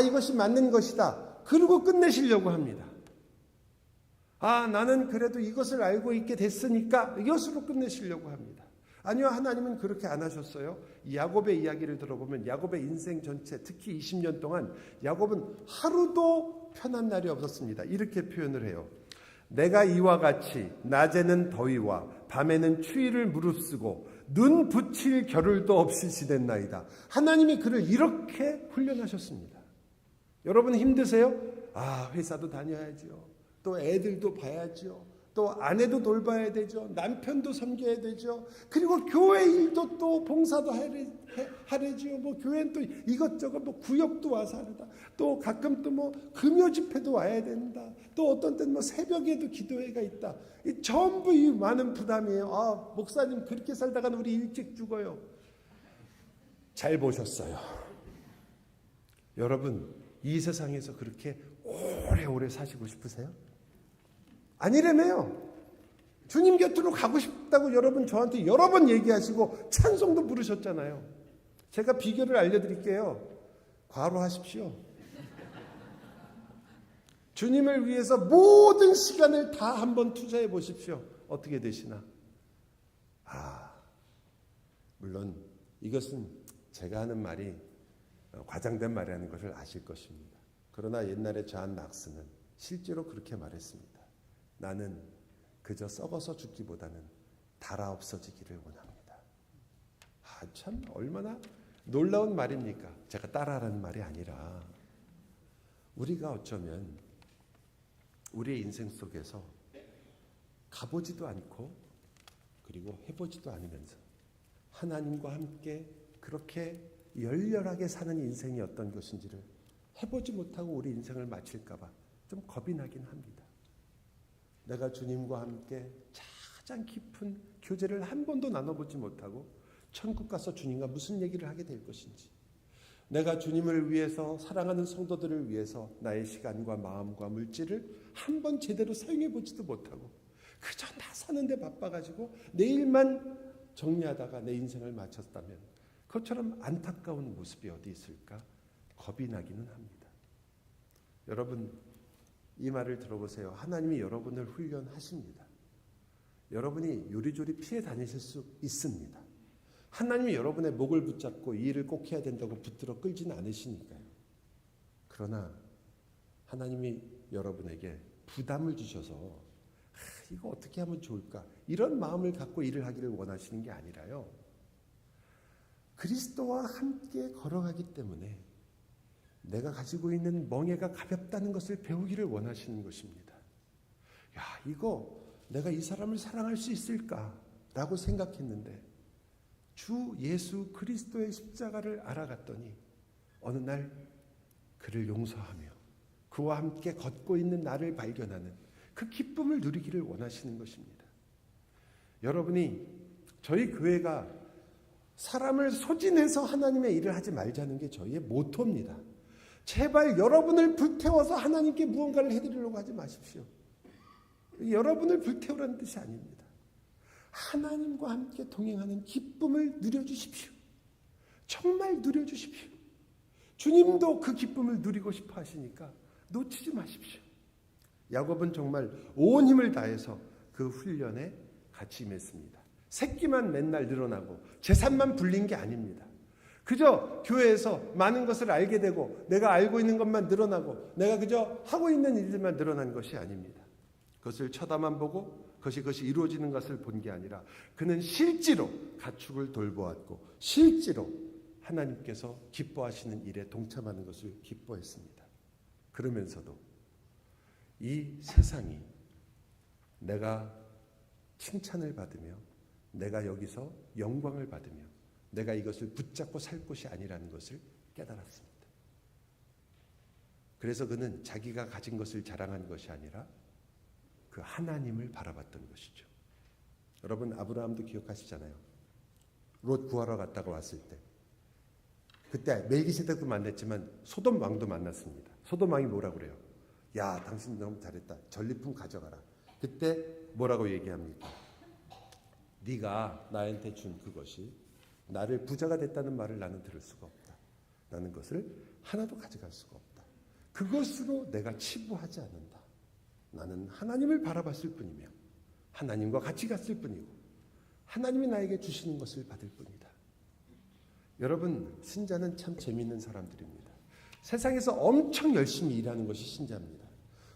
이것이 맞는 것이다. 그러고 끝내시려고 합니다. 나는 그래도 이것을 알고 있게 됐으니까 이것으로 끝내시려고 합니다. 아니요, 하나님은 그렇게 안 하셨어요. 야곱의 이야기를 들어보면 야곱의 인생 전체, 특히 20년 동안 야곱은 하루도 편한 날이 없었습니다. 이렇게 표현을 해요. 내가 이와 같이 낮에는 더위와 밤에는 추위를 무릅쓰고 눈 붙일 겨를도 없이 지냈나이다. 하나님이 그를 이렇게 훈련하셨습니다. 여러분 힘드세요? 회사도 다녀야죠. 또 애들도 봐야죠. 또 아내도 돌봐야 되죠. 남편도 섬겨야 되죠. 그리고 교회 일도 또 봉사도 하래죠. 교회는 또 이것저것 구역도 와서 하려다. 또 가끔 또 금요 집회도 와야 된다. 또 어떤 때는 새벽에도 기도회가 있다. 전부 이 많은 부담이에요. 목사님 그렇게 살다가는 우리 일찍 죽어요. 잘 보셨어요. 여러분 이 세상에서 그렇게 오래오래 사시고 싶으세요? 아니라며요. 주님 곁으로 가고 싶다고 여러분 저한테 여러 번 얘기하시고 찬송도 부르셨잖아요. 제가 비결을 알려드릴게요. 과로하십시오. 주님을 위해서 모든 시간을 다 한번 투자해 보십시오. 어떻게 되시나? 물론 이것은 제가 하는 말이 과장된 말이라는 것을 아실 것입니다. 그러나 옛날에 존 낙스는 실제로 그렇게 말했습니다. 나는 그저 썩어서 죽기보다는 달아 없어지기를 원합니다. 참 얼마나 놀라운 말입니까? 제가 따라하라는 말이 아니라 우리가 어쩌면 우리의 인생 속에서 가보지도 않고 그리고 해보지도 않으면서 하나님과 함께 그렇게 열렬하게 사는 인생이 어떤 것인지를 해보지 못하고 우리 인생을 마칠까 봐 좀 겁이 나긴 합니다. 내가 주님과 함께 가장 깊은 교제를 한 번도 나눠보지 못하고 천국 가서 주님과 무슨 얘기를 하게 될 것인지, 내가 주님을 위해서 사랑하는 성도들을 위해서 나의 시간과 마음과 물질을 한 번 제대로 사용해보지도 못하고 그저 나 사는데 바빠가지고 내일만 정리하다가 내 인생을 마쳤다면 그것처럼 안타까운 모습이 어디 있을까 겁이 나기는 합니다. 여러분 이 말을 들어보세요. 하나님이 여러분을 훈련하십니다. 여러분이 요리조리 피해 다니실 수 있습니다. 하나님이 여러분의 목을 붙잡고 이 일을 꼭 해야 된다고 붙들어 끌지는 않으시니까요. 그러나 하나님이 여러분에게 부담을 주셔서 이거 어떻게 하면 좋을까? 이런 마음을 갖고 일을 하기를 원하시는 게 아니라요. 그리스도와 함께 걸어가기 때문에 내가 가지고 있는 멍에가 가볍다는 것을 배우기를 원하시는 것입니다. 이거 내가 이 사람을 사랑할 수 있을까라고 생각했는데 주 예수 그리스도의 십자가를 알아갔더니 어느 날 그를 용서하며 그와 함께 걷고 있는 나를 발견하는 그 기쁨을 누리기를 원하시는 것입니다. 여러분이 저희 교회가 사람을 소진해서 하나님의 일을 하지 말자는 게 저희의 모토입니다. 제발 여러분을 불태워서 하나님께 무언가를 해드리려고 하지 마십시오. 여러분을 불태우라는 뜻이 아닙니다. 하나님과 함께 동행하는 기쁨을 누려주십시오. 정말 누려주십시오. 주님도 그 기쁨을 누리고 싶어 하시니까 놓치지 마십시오. 야곱은 정말 온 힘을 다해서 그 훈련에 같이 임했습니다. 새끼만 맨날 늘어나고 재산만 불린 게 아닙니다. 그저 교회에서 많은 것을 알게 되고 내가 알고 있는 것만 늘어나고 내가 그저 하고 있는 일들만 늘어난 것이 아닙니다. 그것을 쳐다만 보고 그것이 이루어지는 것을 본 게 아니라 그는 실제로 가축을 돌보았고 실제로 하나님께서 기뻐하시는 일에 동참하는 것을 기뻐했습니다. 그러면서도 이 세상이 내가 칭찬을 받으며 내가 여기서 영광을 받으며 내가 이것을 붙잡고 살 곳이 아니라는 것을 깨달았습니다. 그래서 그는 자기가 가진 것을 자랑한 것이 아니라 그 하나님을 바라봤던 것이죠. 여러분 아브라함도 기억하시잖아요. 롯 구하러 갔다가 왔을 때 그때 멜기세덱도 만났지만 소돔 왕도 만났습니다. 소돔 왕이 뭐라고 그래요? 야, 당신 너무 잘했다. 전리품 가져가라. 그때 뭐라고 얘기합니까? 네가 나한테 준 그것이 나를 부자가 됐다는 말을 나는 들을 수가 없다. 나는 것을 하나도 가져갈 수가 없다. 그것으로 내가 치부하지 않는다. 나는 하나님을 바라봤을 뿐이며 하나님과 같이 갔을 뿐이고 하나님이 나에게 주시는 것을 받을 뿐이다. 여러분, 신자는 참 재미있는 사람들입니다. 세상에서 엄청 열심히 일하는 것이 신자입니다.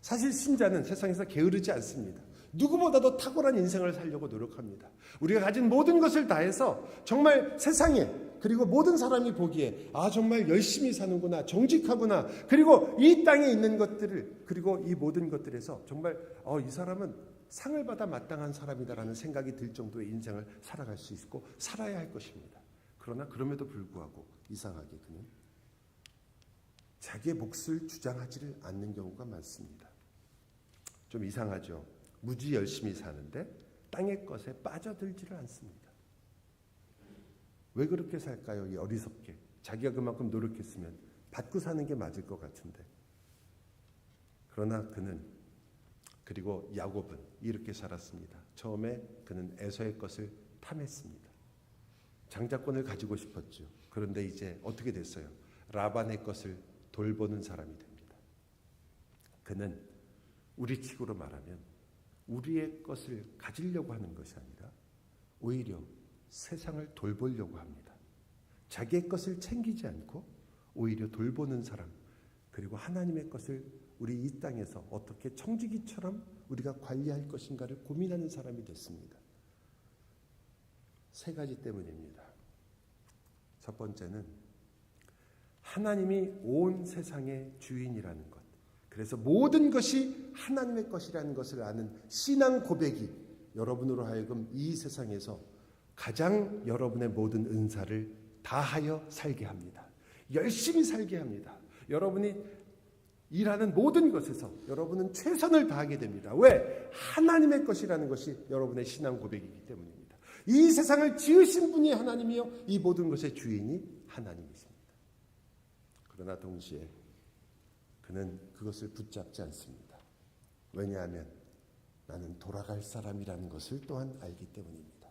사실 신자는 세상에서 게으르지 않습니다. 누구보다도 탁월한 인생을 살려고 노력합니다. 우리가 가진 모든 것을 다해서 정말 세상에 그리고 모든 사람이 보기에 정말 열심히 사는구나, 정직하구나, 그리고 이 땅에 있는 것들을 그리고 이 모든 것들에서 정말 이 사람은 상을 받아 마땅한 사람이다라는 생각이 들 정도의 인생을 살아갈 수 있고 살아야 할 것입니다. 그러나 그럼에도 불구하고 이상하게 그는 자기의 몫을 주장하지를 않는 경우가 많습니다. 좀 이상하죠. 무지 열심히 사는데 땅의 것에 빠져들지를 않습니다. 왜 그렇게 살까요? 이 어리석게. 자기가 그만큼 노력했으면 받고 사는 게 맞을 것 같은데. 그러나 그는, 그리고 야곱은 이렇게 살았습니다. 처음에 그는 에서의 것을 탐했습니다. 장자권을 가지고 싶었죠. 그런데 이제 어떻게 됐어요? 라반의 것을 돌보는 사람이 됩니다. 그는 우리 식으로 말하면 우리의 것을 가지려고 하는 것이 아니라 오히려 세상을 돌보려고 합니다. 자기의 것을 챙기지 않고 오히려 돌보는 사람, 그리고 하나님의 것을 우리 이 땅에서 어떻게 청지기처럼 우리가 관리할 것인가를 고민하는 사람이 됐습니다. 세 가지 때문입니다. 첫 번째는 하나님이 온 세상의 주인이라는 것. 그래서 모든 것이 하나님의 것이라는 것을 아는 신앙 고백이 여러분으로 하여금 이 세상에서 가장 여러분의 모든 은사를 다하여 살게 합니다. 열심히 살게 합니다. 여러분이 일하는 모든 것에서 여러분은 최선을 다하게 됩니다. 왜? 하나님의 것이라는 것이 여러분의 신앙 고백이기 때문입니다. 이 세상을 지으신 분이 하나님이요, 이 모든 것의 주인이 하나님이십니다. 그러나 동시에 그는 그것을 붙잡지 않습니다. 왜냐하면 나는 돌아갈 사람이라는 것을 또한 알기 때문입니다.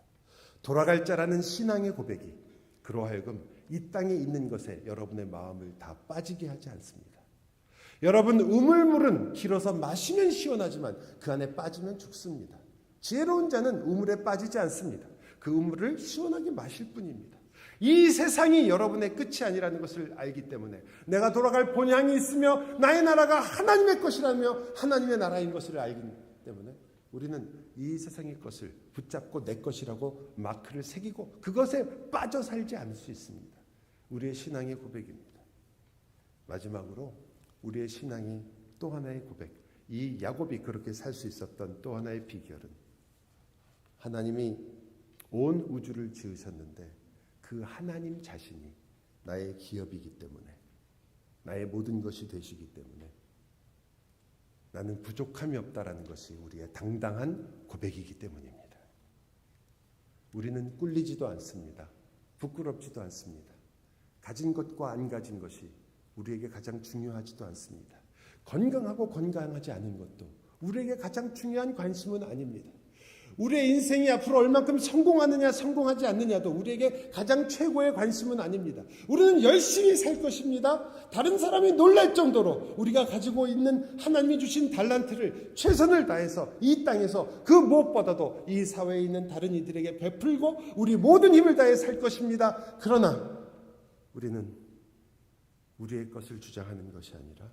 돌아갈 자라는 신앙의 고백이 그로 하여금 이 땅에 있는 것에 여러분의 마음을 다 빠지게 하지 않습니다. 여러분, 우물물은 길어서 마시면 시원하지만 그 안에 빠지면 죽습니다. 지혜로운 자는 우물에 빠지지 않습니다. 그 우물을 시원하게 마실 뿐입니다. 이 세상이 여러분의 끝이 아니라는 것을 알기 때문에 내가 돌아갈 본향이 있으며 나의 나라가 하나님의 것이라며 하나님의 나라인 것을 알기 때문에 우리는 이 세상의 것을 붙잡고 내 것이라고 마크를 새기고 그것에 빠져 살지 않을 수 있습니다. 우리의 신앙의 고백입니다. 마지막으로 우리의 신앙이 또 하나의 고백, 이 야곱이 그렇게 살 수 있었던 또 하나의 비결은 하나님이 온 우주를 지으셨는데 그 하나님 자신이 나의 기업이기 때문에, 나의 모든 것이 되시기 때문에 나는 부족함이 없다라는 것이 우리의 당당한 고백이기 때문입니다. 우리는 꿀리지도 않습니다. 부끄럽지도 않습니다. 가진 것과 안 가진 것이 우리에게 가장 중요하지도 않습니다. 건강하고 건강하지 않은 것도 우리에게 가장 중요한 관심은 아닙니다. 우리의 인생이 앞으로 얼만큼 성공하느냐 성공하지 않느냐도 우리에게 가장 최고의 관심은 아닙니다. 우리는 열심히 살 것입니다. 다른 사람이 놀랄 정도로 우리가 가지고 있는 하나님이 주신 달란트를 최선을 다해서 이 땅에서 그 무엇보다도 이 사회에 있는 다른 이들에게 베풀고 우리 모든 힘을 다해 살 것입니다. 그러나 우리는 우리의 것을 주장하는 것이 아니라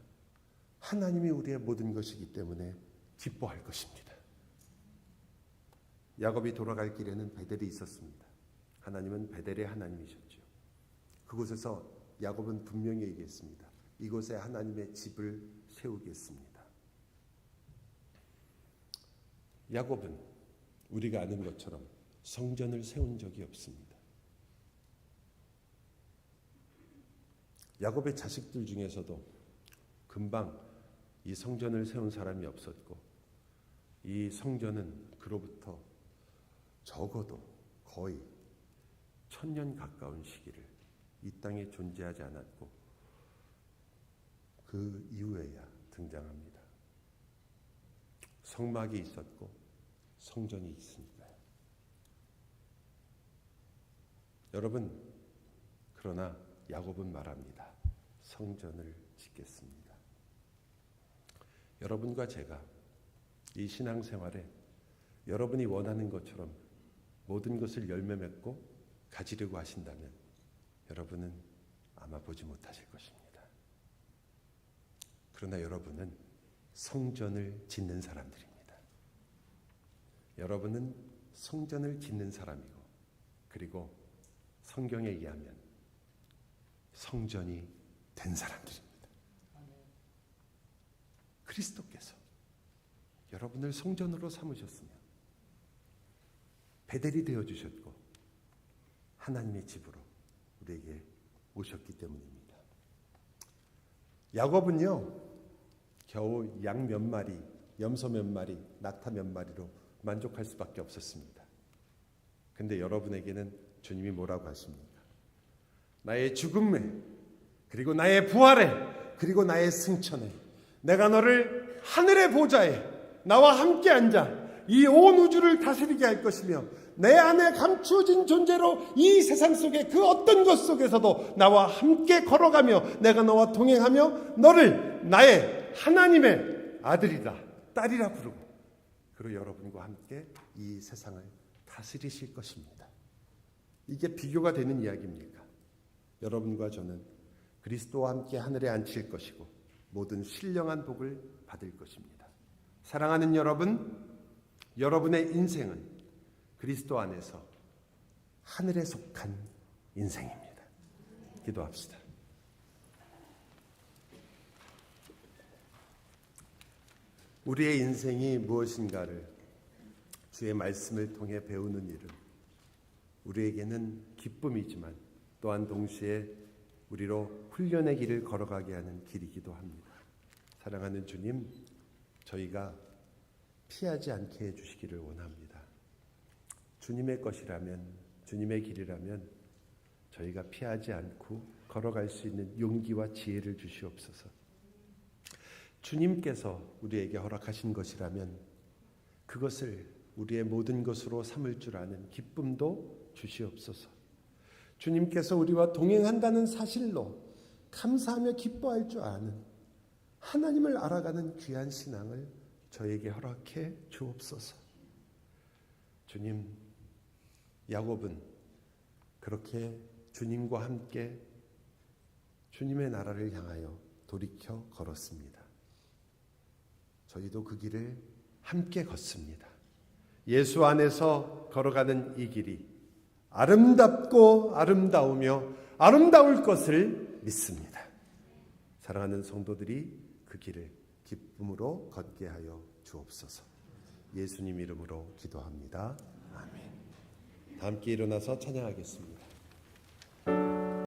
하나님이 우리의 모든 것이기 때문에 기뻐할 것입니다. 야곱이 돌아갈 길에는 베델이 있었습니다. 하나님은 베델의 하나님이셨죠. 그곳에서 야곱은 분명히 얘기했습니다. 이곳에 하나님의 집을 세우겠습니다. 야곱은 우리가 아는 것처럼 성전을 세운 적이 없습니다. 야곱의 자식들 중에서도 금방 이 성전을 세운 사람이 없었고 이 성전은 그로부터 적어도 거의 1000년 가까운 시기를 이 땅에 존재하지 않았고 그 이후에야 등장합니다. 성막이 있었고 성전이 있으니까요. 여러분, 그러나 야곱은 말합니다. 성전을 짓겠습니다. 여러분과 제가 이 신앙생활에 여러분이 원하는 것처럼 모든 것을 열매 맺고 가지려고 하신다면 여러분은 아마 보지 못하실 것입니다. 그러나 여러분은 성전을 짓는 사람들입니다. 여러분은 성전을 짓는 사람이고, 그리고 성경에 의하면 성전이 된 사람들입니다. 그리스도께서 여러분을 성전으로 삼으셨으며 베델이 되어주셨고 하나님의 집으로 우리에게 오셨기 때문입니다. 야곱은요, 겨우 양 몇 마리, 염소 몇 마리, 낙타 몇 마리로 만족할 수밖에 없었습니다. 근데 여러분에게는 주님이 뭐라고 하십니까? 나의 죽음에, 그리고 나의 부활에, 그리고 나의 승천에 내가 너를 하늘의 보좌에 나와 함께 앉아 이 온 우주를 다스리게 할 것이며 내 안에 감추어진 존재로 이 세상 속의 그 어떤 것 속에서도 나와 함께 걸어가며 내가 너와 동행하며 너를 나의 하나님의 아들이다, 딸이라 부르고, 그리고 여러분과 함께 이 세상을 다스리실 것입니다. 이게 비교가 되는 이야기입니까? 여러분과 저는 그리스도와 함께 하늘에 앉힐 것이고 모든 신령한 복을 받을 것입니다. 사랑하는 여러분, 여러분의 인생은 그리스도 안에서 하늘에 속한 인생입니다. 기도합시다. 우리의 인생이 무엇인가를 주의 말씀을 통해 배우는 일은 우리에게는 기쁨이지만 또한 동시에 우리로 훈련의 길을 걸어가게 하는 길이기도 합니다. 사랑하는 주님, 저희가 피하지 않게 해주시기를 원합니다. 주님의 것이라면, 주님의 길이라면 저희가 피하지 않고 걸어갈 수 있는 용기와 지혜를 주시옵소서. 주님께서 우리에게 허락하신 것이라면 그것을 우리의 모든 것으로 삼을 줄 아는 기쁨도 주시옵소서. 주님께서 우리와 동행한다는 사실로 감사하며 기뻐할 줄 아는 하나님을 알아가는 귀한 신앙을 저에게 허락해 주옵소서. 주님, 야곱은 그렇게 주님과 함께 주님의 나라를 향하여 돌이켜 걸었습니다. 저희도 그 길을 함께 걷습니다. 예수 안에서 걸어가는 이 길이 아름답고 아름다우며 아름다울 것을 믿습니다. 사랑하는 성도들이 그 길을 기쁨으로 걷게 하여 주옵소서. 예수님 이름으로 기도합니다. 아멘. 다 함께 일어나서 찬양하겠습니다.